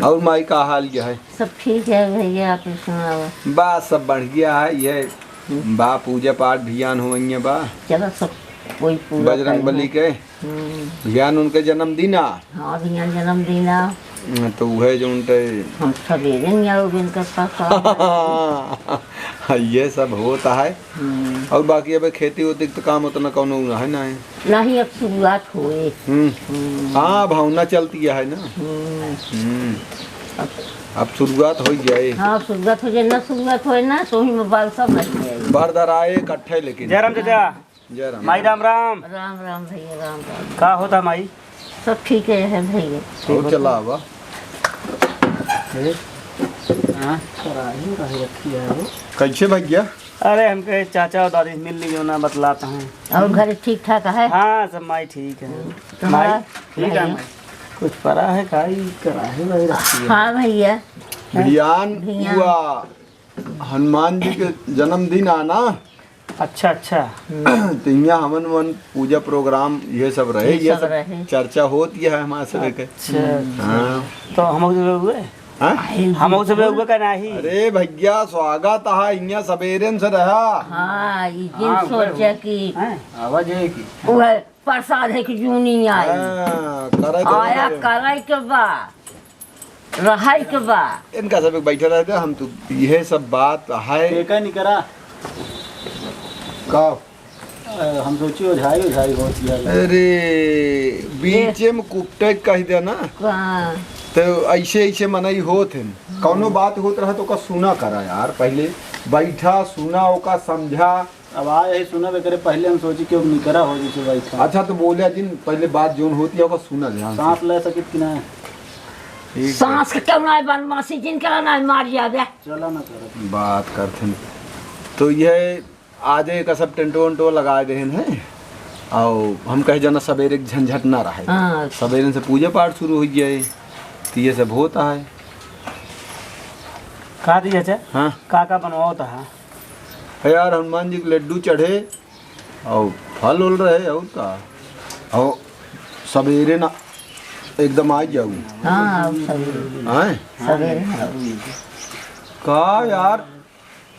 और माई का हाल क्या है? सब ठीक है भैया, आप सुनाओ। बस सब बढ़ गया है। ये बा पूजा पाठ भियान हो बा। चलो सब कोई पूरा बजरंग बली के भियान उनके जन्मदिन आ। हाँ भैया जन्मदिन आ। तो वह जो उनके हम सवेरे नहीं आओगे उनके पास। ये सब होता है। और बाकी अब खेती उती तो काम उतना कौन है ना है नहीं, अब शुरुआत हुए। हाँ भावना चलती है ना। अब शुरुआत हो जाए। हाँ शुरुआत हो जाए ना, शुरुआत हो ना तो ही मोबाइल सब लग जाए। बरदर आए इकट्ठे लेकिन। जय राम चाचा। जय राम। माई राम राम। राम राम भैया, राम राम। का होता माई? सब ठीक है भैया। और चला हुआ कैसे भैया? अरे हमके चाचा और दादी मिल ली जो ना बतलाता हूँ। और घर ठीक ठाक है? हाँ सब माई ठीक है। माई ठीक है माई। कुछ परा है खाई कराही वही रखी है। हाँ भैया। भियान हुआ हनुमान जी के जन्मदिन आना। अच्छा अच्छा। तो यहाँ हमन वन पूजा प्रोग्राम ये सब रहे। ये सब रहे। चर्चा होती है हमारे सब के। अच्छा हाँ। तो हम हुए हम सब हुए का नहीं। अरे भैया स्वागत है यहाँ सवेरे से रहा। हाँ ये दिन सोचा कि आवाज है की वह प्रसाद है कि जूनी आई आया करे के बा रहा के बा। इनका सब बैठे रहते हम तो यह सब बात है। नहीं करा का हम सोची ओझाई ओझाई होती है। अरे बीच में कुपटे कह दे ना तो ऐसे ऐसे मनई होत है। कौनो बात होत रहा तो का सुना करा यार, पहले बैठा सुना ओका समझा। अब आए सुना करे पहले हम सोची कि नहीं करा हो जैसे बैठा। अच्छा तो बोले जिन पहले बात जोन होती है ओका सुना ध्यान। सांस ले सके कि ना सांस के क्यों ना बनमासी जिनका ना मार जावे। चला ना कर बात करते तो यह आज एक सब टेंटो वेंटो लगा दे हैं। और हम कहे जाना सवेरे झंझट ना रहे। हाँ। सवेरे से पूजा पाठ शुरू हो जाए तो ये सब होता है। खा दी चाचा। हाँ का बनवाओ था यार हनुमान जी के लड्डू चढ़े और फल उल रहे और का और सवेरे ना एकदम आ जाऊ। हाँ सवेरे का यार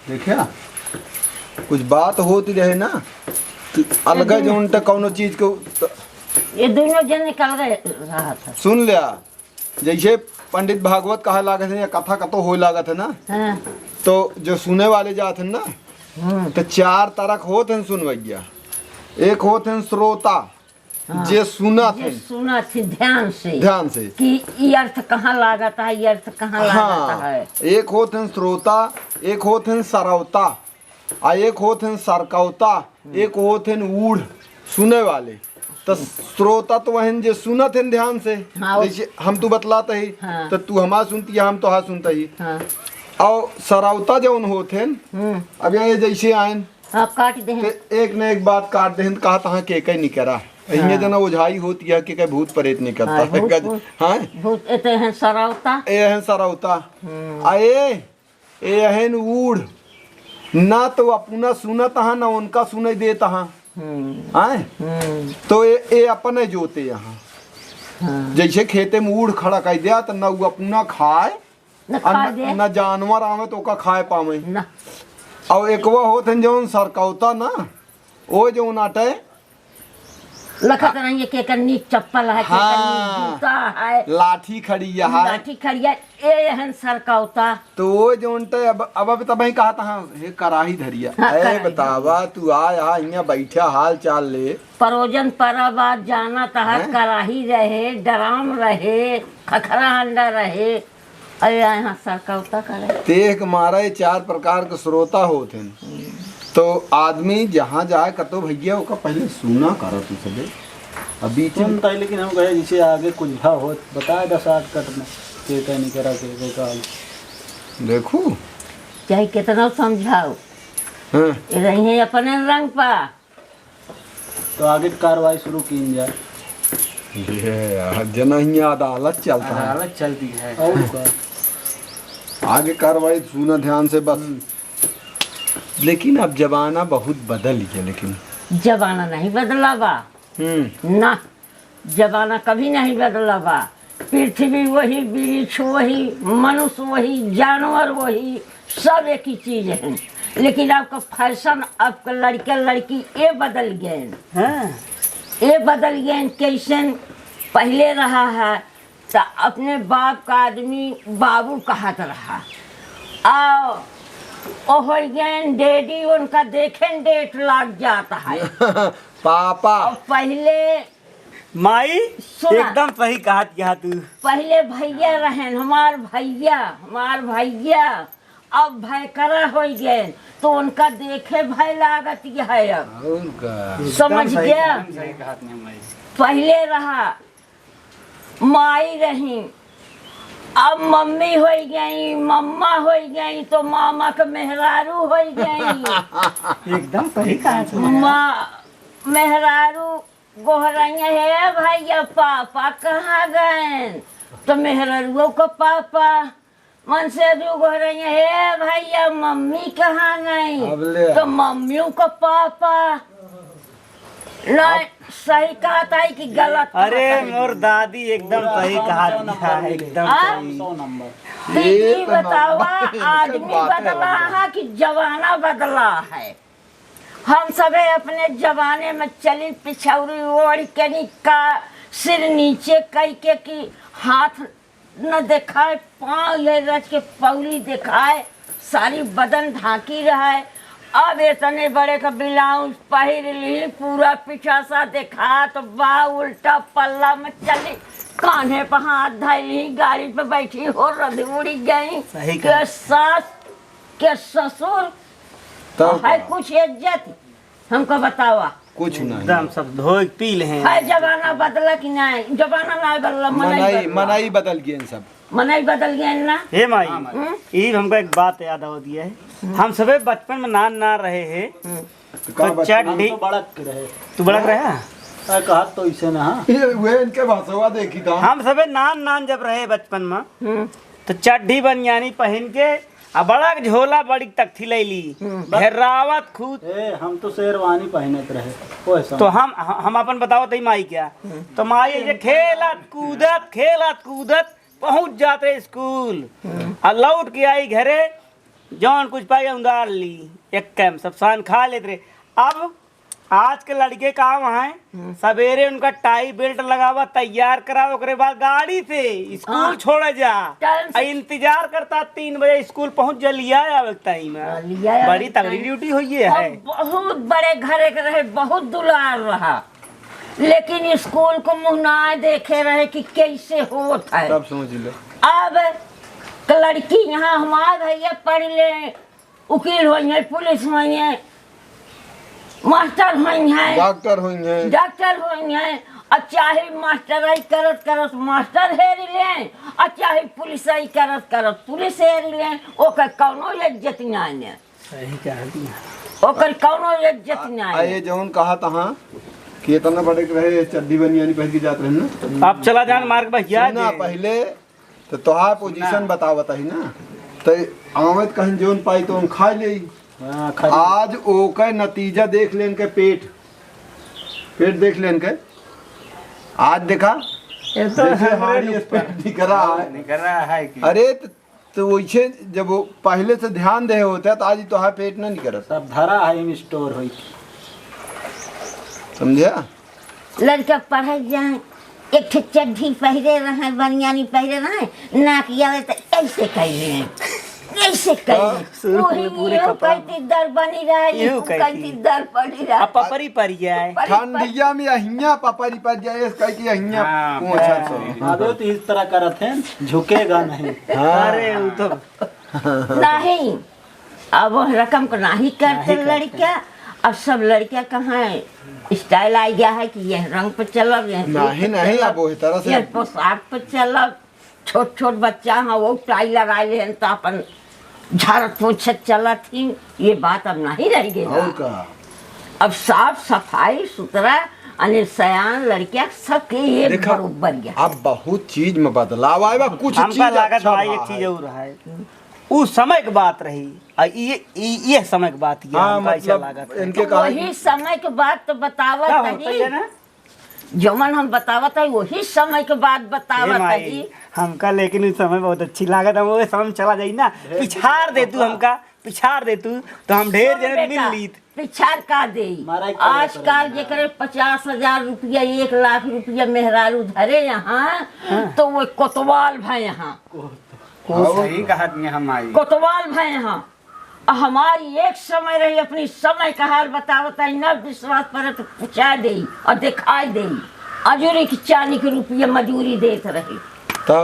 देखिया कुछ बात होती रहे ना तो अलग जो उनका कौनो चीज को ये दोनों जन निकल गए रहा था। सुन लिया जैसे पंडित भागवत कहा लागत है या कथा कतो हो लागत है ना। हाँ। तो जो सुने वाले जाते हैं ना तो चार तरह होते हैं सुनवैया। एक होते हैं श्रोता। हाँ। जे सुना थे ध्यान से कि ये अर्थ कहाँ लागत है, ये अर्थ कहाँ लागत है। एक होते हैं श्रोता, एक होते हैं सरवता, एक होते हैं सरकौता, एक होते हैं ऊढ़ सुने वाले। तो श्रोता तो वहन जे सुनत है ध्यान से। हाँ। जैसे हम तू बतलाते ही। हाँ। तो तू हमारा सुनती है हम तो हाँ सुनते ही। हाँ। और सरवता जो उन होते हैं अब ये जैसे आयन काट दे एक न एक बात काट दे कहा तहाँ के कहीं नहीं करा। हाँ। जना ओझाई होती है कि भूत प्रेत नहीं करता है। हाँ भूत एते हैं सरवता ए सरवता ए ऊढ़ ना तो अपना सुनत है ना उनका सुनाई देता है। तो ये अपने जोते यहाँ। हाँ। जैसे खेते में ऊढ़ खड़ा कर दिया तो ना वो अपना खाए न जानवर आवे तो का खाए पावे ना। और एक वो होते जो सरकौता ना वो जो नाटे लखत नहीं है के करनी चप्पल है। हाँ। जूता है लाठी खड़ी है लाठी खड़ी है ए हन सरकौता। तो वो जो उनटे अब तब ही कहा था हे कराही धरिया। हाँ, बतावा तू आ यहाँ बैठा हाल चाल ले परोजन पराबाद जाना तहत कराही रहे डराम रहे खखरा हंडा रहे। अरे यहाँ सरकौता करे तेक मारे चार प्रकार के श्रोता होते हैं। तो आदमी जहाँ जाए कतो भैया का पहले सुना करो तू सबे अभी सुनता है। लेकिन हम कहे जिसे आगे कुछ भाव हो बताए 10 8 कट में के नहीं करा के का देखो चाहे कितना समझाओ। हाँ। रही है अपने रंग पा तो आगे कार्रवाई शुरू की जाए। ये जना ही अदालत चलता है। अदालत चलती है और आगे कार्रवाई सुना ध्यान से बस। लेकिन अब जमाना बहुत बदल गया। लेकिन जमाना नहीं बदला बा ना, जमाना कभी नहीं बदला बा। पृथ्वी वही, वृक्ष वही, मनुष्य वही, जानवर वही, सब एक ही चीज है। लेकिन आपका फैशन, आपका लड़का लड़की ये बदल गए हैं। ये बदल गए हैं। कैसे पहले रहा है तो अपने बाप का आदमी बाबू कहत रहा, आओ ओ हो गए डैडी, उनका देखें डेट लग जाता है। पापा और पहले माई सुना। एकदम सही कहा क्या तू। पहले भैया रहें, हमार भैया अब भय करा हो गए तो उनका देखे भय लागत है। अब उनका समझ गया। सही कहा तूने माई। पहले रहा माई रही, अब मम्मी हो गई, मम्मा हो गई तो मामा के मेहरारू हो गई। एकदम सही कहा तूने। माँ मेहरारू गोहराइया है भैया, पापा कहाँ गए तो मेहरारू को पापा, मन से गोहराइया है भैया, मम्मी कहाँ गई तो मम्मियों को पापा। नहीं सही कहा था कि गलत? अरे मोर दादी एकदम सही कहा था, एकदम सही। 100 नंबर। ये बतावा आदमी बदला है कि जमाना बदला है? हम सबे अपने जमाने में चली पिछौरी ओढ़ के का सिर नीचे कई के कि हाथ न दिखाए, पाँव ये रच के पौली दिखाए, सारी बदन ढाकी रहे। अब इतने बड़े का ब्लाउज पहन ली, पूरा पीछा सा दिखा तो बा उल्टा पल्ला में चली, कान्हे पर हाथ धैली, गाड़ी पे बैठी हो रही उड़ी गई। सही के सास के ससुर है कुछ इज्जत हमको बतावा? कुछ नहीं, एकदम सब धोए पी ले हैं। है जमाना बदला कि नहीं? जमाना नहीं बदला, मनाई बदल गए सब, मनाई बदल गया ना। हे माई, ये हमको एक बात याद हो दिया है। हम सबे बचपन में नान ना रहे हैं तो चड्डी तू बड़क रहा कहा तो इसे ना। वे इनके भाषवा देखी था। हम सबे नान जब रहे बचपन में तो चड्डी बनियानी पहन के अब बड़ा झोला बड़ी तख्ती ले ली, घेरावत खूद। हम तो शेरवानी पहनत रहे तो हम अपन बताओ तई माई क्या, तो माई ये खेलत कूदत पहुंच जाते स्कूल और लौट के आई घरे, जौन कुछ पाई उंगार ली, एक कैम सब सान खा लेते रहे। अब आज के लड़के काम है सवेरे उनका टाई बेल्ट लगावा, तैयार करा, ओकरे बाद गाड़ी से स्कूल छोड़ जा, इंतजार करता 3 बजे स्कूल पहुंच जा, लिया टाइम में। बड़ी तगड़ी ड्यूटी हुई है। बहुत बड़े घरे के रहे, बहुत दुलार रहा, लेकिन स्कूल को मुहनाए देखे रहे कि कैसे होता है। तब समझ लो अब लड़की यहाँ हमारे भैया पढ़ ले, वकील हो, पुलिस हो, मास्टर हो, डॉक्टर हो, और चाहे मास्टर करत करत मास्टर हेर ले, और चाहे पुलिस करत पुलिस हेर ले, ओकर कौनो इज्जत नहीं है। सही कह दिया, ओकर कौनो इज्जत नहीं। ये जौन कहा था कि इतना बड़े रहे चड्डी बनियानी पहन के जाते रहे ना। आप चला जान मार्ग भैया ना पहले तो तोहार पोजीशन बतावत है ना, तो आमद कहीं जौन पाई तो हम खा ले। आज ओकर नतीजा देख लेन के, पेट देख लेन के। आज देखा दिख रहा है। अरे तो वैसे जब वो पहले से ध्यान दे होता है तो आज तो पेट नहीं निकल सब धरा है स्टोर हुई, समझा? लड़का पढ़ जाए, एक ठे चड्ढी पहरे रहे, बनियानी पहरे रहे, नाक आवे तो ऐसे कह ऐसे कहती दर बनी रही, कहती दर पड़ी रही, पपरी पर जाए ठंडिया में अहिया पपरी पर जाए, कह के अहिया पोंछा से आदो तो इस तरह करत हैं, झुकेगा नहीं। अरे वो तो नहीं, अब वो रकम को नहीं करते लड़कियां। अब सब लड़कियां कहाँ है, स्टाइल आ गया है कि यह रंग पे चलब, नहीं अब वो तरह से पोशाक पे चलब। छोट छोट बच्चा है वो टाई लगाए हैं तो अपन झाड़त पोछत चला थी, ये बात अब नहीं रह गई। अब साफ सफाई सुथरा अने सयान लड़कियां सबके एक बरोबर गया। अब बहुत चीज में बदलाव आया, कुछ चीज लागत भाई एक चीज और है, उस समय की बात रही, ये समय की बात ये मतलब इनके वही समय के बात तो बतावा नहीं। जमन हम बतावत है वही समय के बाद बतावत है जी। हमका लेकिन उस समय बहुत अच्छी लागत, हम वो समय चला जाई ना, पिछाड़ दे तू हमका, पिछाड़ दे तू तो हम ढेर जने मिल लीत। पिछाड़ का दे आजकल जेकरे 50,000 रुपया 1 लाख रुपया मेहरारू धरे यहाँ तो वो कोतवाल भाई यहाँ सही कहा हम आई कोतवाल भाई यहाँ। हमारी एक समय रही अपनी समय का हाल बतावत है न विश्वास पर तो पूछा दे और दिखाई दे अजूरी की 40 रुपया मजूरी देते रहे तो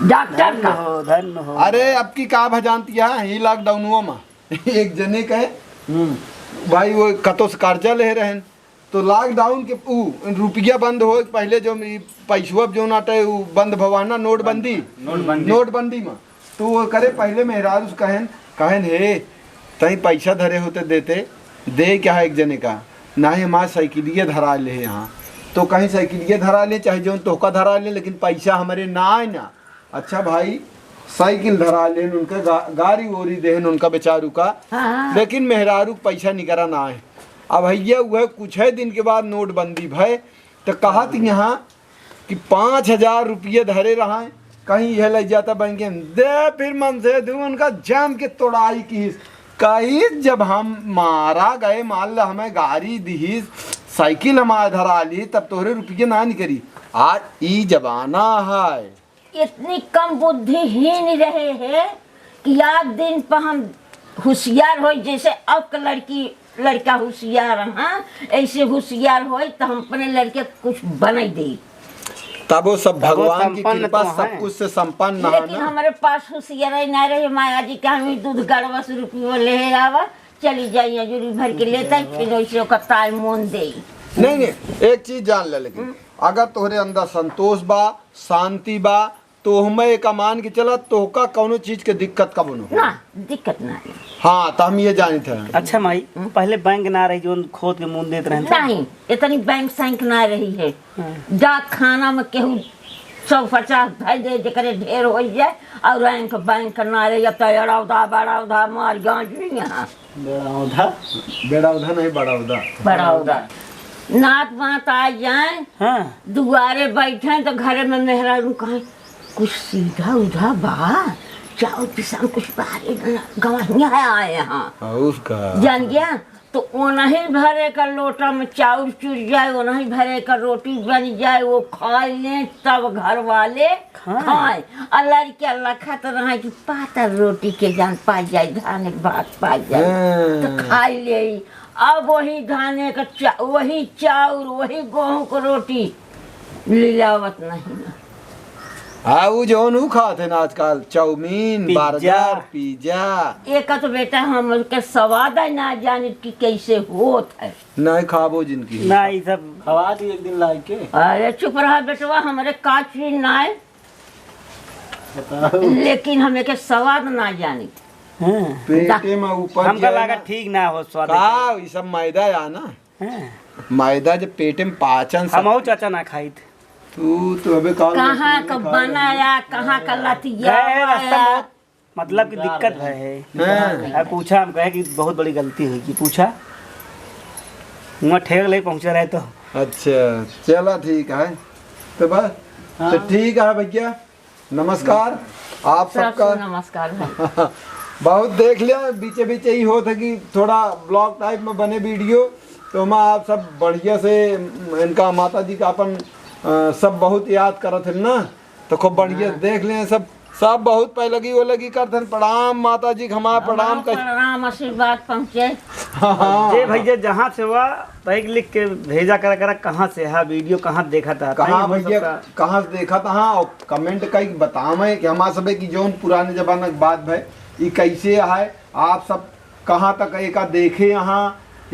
डॉक्टर का। धन्य हो। अरे अब की का भजानती है ये लॉकडाउन में एक जने कहे भाई वो कतो से कर्जा ले रहे तो लॉकडाउन के रुपया बंद हो पहले जो पैसवा जो नाटे बंद भवाना नोटबंदी में तो वो करे पहले मेहरारू कहन हे तही पैसा धरे होते देते दे क्या है एक जने का ना ही हमारे साइकिलिए धरा ले यहाँ तो कहीं साइकिलिए धरा ले चाहे जो तोहका धरा ले लेकिन पैसा हमारे ना आए ना। अच्छा भाई साइकिल धरा ले उनका गाड़ी वोरी देहन उनका बेचारू का लेकिन मेहरारू पैसा निकरा ना आए। अब भैया वह कुछ है दिन के बाद नोटबंदी भय तो कहा थी यहाँ कि 5,000 रुपये धरे रहा है कहीं यह लग जाता बैंक में दे फिर मन से दू उनका जाम के तोड़ाई की कहीं जब हम मारा गए मान लो हमें गाड़ी दी साइकिल हमारे धरा ली तब तोरे रुपये ना निकरी। आज ई जमाना है इतनी कम बुद्धिहीन रहे हैं कि आज दिन पर हम होशियार हो जैसे अब का लड़का होशियार हाँ ऐसे होशियार हो तो हम अपने लड़के कुछ बना दे तब वो सब भगवान की कृपा सब कुछ से संपन्न है लेकिन हमारे पास होशियार नहीं रहे माया जी का हम दूध गड़वा से रुपये ले आवा चली जाइए हजूरी भर के लेता फिर वैसे टाइम मोन दे। नहीं एक चीज जान ले लेकिन अगर तोहरे अंदर संतोष बा शांति बा तो हमें एक मान के चला तो का कौनो चीज के दिक्कत कब ना दिक्कत ना। हाँ तो हम ये जानी थे। अच्छा माई पहले बैंक ना रही जो खोद के मुंह देते रहे नहीं इतनी बैंक सैंक ना रही है डाक खाना में केहू 150 भाई दे जरे ढेर हो जाए और बैंक ना रही अब तो बड़ा मार गाँव यहाँ बेड़ा उधा नहीं बड़ा उधा नात बात आ जाए दुआरे बैठे तो घरे में मेहरारू कहे कुछ सीधा उधा बा चावल पिसान कुछ बाहर गवाहियाँ आए यहाँ उसका जान गया तो ओनही भरे का लोटा में चावल चुर जाए ओनही भरे का रोटी बन जाए वो खा ले तब घर वाले खाए और लड़के अल्लाह खाता रहा कि पातर रोटी के जान पा जाए धान भात पा जाए तो खा ले। अब वही धाने का वही चाउर वही गेहूं को रोटी लिलावत नहीं वो जो खाते ना आजकल चाउमीन बर्गर पिज्जा एक तो बेटा हम के स्वाद है ना जाने की कैसे होत है नहीं खाबो जिनकी नहीं सब खवा दी एक दिन लाई के। अरे चुप रहा बेटवा हमारे काच भी ना है लेकिन हमें के स्वाद ना जाने पेटे में ऊपर हमका लगा ठीक ना हो स्वाद ये सब मैदा या ना मैदा जब पेटे में पाचन हम चाचा ना खाई थे तू तो अबे कहाँ का बनाया कहाँ का लतिया मतलब की दिक्कत है पूछा हम कहे कि बहुत बड़ी गलती हुई कि पूछा वहाँ ठेक ले पहुँचे रहे तो अच्छा चला ठीक है तो बस तो ठीक है भैया नमस्कार आप सबका नमस्कार बहुत देख लिया बीचे बीचे ही हो था कि थोड़ा ब्लॉग टाइप में बने वीडियो तो हम आप सब बढ़िया से इनका माता जी का अपन सब बहुत याद करत है ना तो खूब बढ़िया देख लें सब बहुत पहले लगी वो लगी करते प्रणाम माता जी हमारा प्रणाम आशीर्वाद पहुँचे। जे भैया जहाँ से हुआ तक लिख के भेजा कर कहाँ से है वीडियो कहाँ देखा था कहाँ भैया कहाँ से देखा था हाँ और कमेंट कई बतावे कि हमारे सब की जो पुराने जमाने की बात है ये कैसे है आप सब कहाँ तक एक देखे यहाँ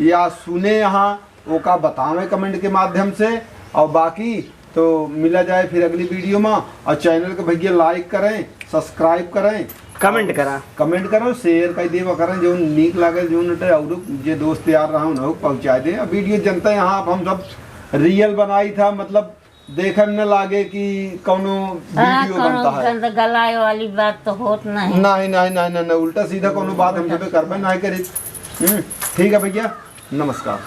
या सुने यहाँ वो का बतावे कमेंट के माध्यम से और बाकी तो मिला जाए फिर अगली वीडियो में और चैनल को भैया लाइक करें सब्सक्राइब करें कमेंट करो शेयर कर देवा करें जो नीक लगे जो और जो दोस्त यार रहा हूँ पहुँचा दे अब वीडियो जनता यहाँ हम सब रियल बनाई था मतलब देखे में न लागे कि कोनो वीडियो बनता है गलाए वाली बात तो होत नहीं उल्टा सीधा कोनो बात हम सब करबे नहीं करी ठीक है भैया नमस्कार।